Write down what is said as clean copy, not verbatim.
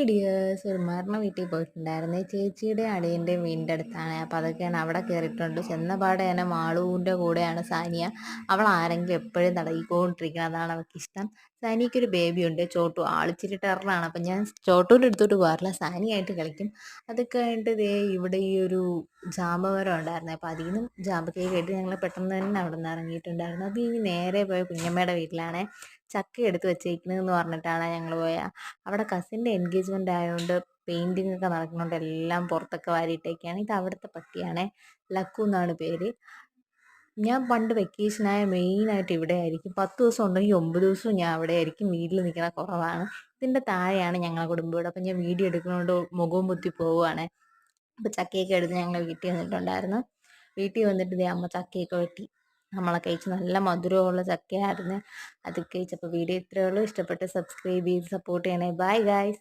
Dears ഒരു മരണ വീട്ടിൽ പോയിട്ടുണ്ടായിരുന്നേ. ചേച്ചിയുടെ അളിയൻ്റെയും വീടിൻ്റെ അടുത്താണ്. അപ്പോൾ അതൊക്കെയാണ് അവിടെ കയറിയിട്ടുണ്ട്. ചെന്നപാടെ തന്നെ മാളുവിൻ്റെ കൂടെയാണ് സാനിയ. അവൾ ആരെങ്കിലും എപ്പോഴും തടയിക്കൊണ്ടിരിക്കണം, അതാണ് അവൾക്കിഷ്ടം. സാനിയയ്ക്കൊരു ബേബിയുണ്ട്, ചോട്ടു. ആളിച്ചിരി ടെററാണ്. അപ്പം ഞാൻ ചോട്ടൂൻ്റെ അടുത്തോട്ട് പോകാറില്ല, സാനിയായിട്ട് കളിക്കും. അത് കഴിഞ്ഞിട്ട് ദേ ഇവിടെ ഈ ഒരു ജാമ്പമരം ഉണ്ടായിരുന്നു. അപ്പോൾ അതിൽ നിന്നും ജാമ്പക്കയൊക്കെ കേട്ട് ഞങ്ങൾ പെട്ടെന്ന് തന്നെ അവിടെ നിന്ന് ഇറങ്ങിയിട്ടുണ്ടായിരുന്നു. അപ്പോൾ ഇനി നേരെ പോയ കുഞ്ഞമ്മയുടെ വീട്ടിലാണ്. ചക്ക എടുത്ത് വെച്ചേക്കണെന്ന് പറഞ്ഞിട്ടാണ് ഞങ്ങൾ പോയ. അവിടെ കസിൻ്റെ എൻഗേജ്മെൻ്റ് ആയതുകൊണ്ട് പെയിൻറ്റിങ് ഒക്കെ നടക്കുന്നുണ്ട്. എല്ലാം പുറത്തൊക്കെ വാരിയിട്ടേക്കാണ്. ഇത് അവിടുത്തെ പട്ടിയാണേ, ലക്കു എന്നാണ് പേര്. ഞാൻ പണ്ട് വെക്കേഷനായ മെയിനായിട്ട് ഇവിടെ ആയിരിക്കും. 10 ദിവസം ഉണ്ടെങ്കിൽ 9 ദിവസവും ഞാൻ അവിടെ ആയിരിക്കും. വീട്ടിൽ നിൽക്കുന്ന കുറവാണ്. ഇതിൻ്റെ താഴെയാണ് ഞങ്ങളുടെ കുടുംബ വീട്. അപ്പം ഞാൻ വീഡിയോ എടുക്കുന്നതുകൊണ്ട് മുഖവും പൊത്തി പോവുകയാണ്. അപ്പോൾ ചക്കയൊക്കെ എടുത്ത് ഞങ്ങൾ വീട്ടിൽ വന്നിട്ടുണ്ടായിരുന്നു. വീട്ടിൽ വന്നിട്ട് ദേ അമ്മ ചക്കയൊക്കെ വെട്ടി നമ്മളെ കഴിച്ച്. നല്ല മധുരമുള്ള ചക്കയായിരുന്നു. അത് കഴിച്ചപ്പോൾ വീഡിയോ ഇത്രയേ ഉള്ളൂ. ഇഷ്ടപ്പെട്ട് സബ്സ്ക്രൈബ് ചെയ്ത് സപ്പോർട്ട് ചെയ്യണേ. Bye guys.